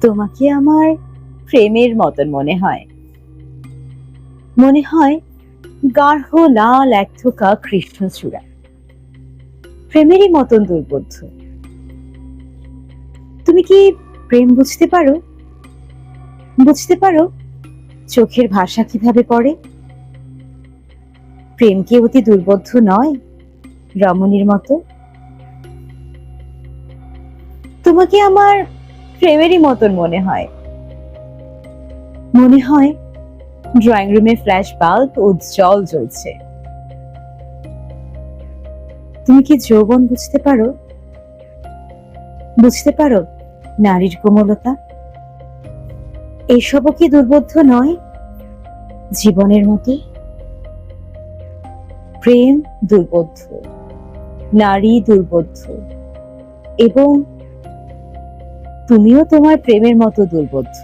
তোমাকে আমার প্রেমের মতন মনে হয়। মনে হয় গাঢ় লাল এক থোকা কৃষ্ণচূড়া, প্রেমেরই মতন দুর্বোধ্য। তুমি কি প্রেম বুঝতে পারো? বুঝতে পারো চোখের ভাষা কিভাবে পড়ে? প্রেম কি অতি দুর্বোধ্য নয়, রমণীর মতো? তোমাকে আমার প্রেমেরই মতন মনে হয়। মনে হয় ড্রয়িং রুমে ফ্ল্যাশ বাল্ব উজ্জ্বল জ্বলছে। তুমি কি যৌবন বুঝতে পারো? বুঝতে পারো নারীর কোমলতা? এসবও কি দুর্বোধ্য নয়, জীবনের মতো? প্রেম দুর্বোধ্য, নারী দুর্বোধ্য, এবং তুমিও তোমার প্রেমের মতো দুর্বোধ্য।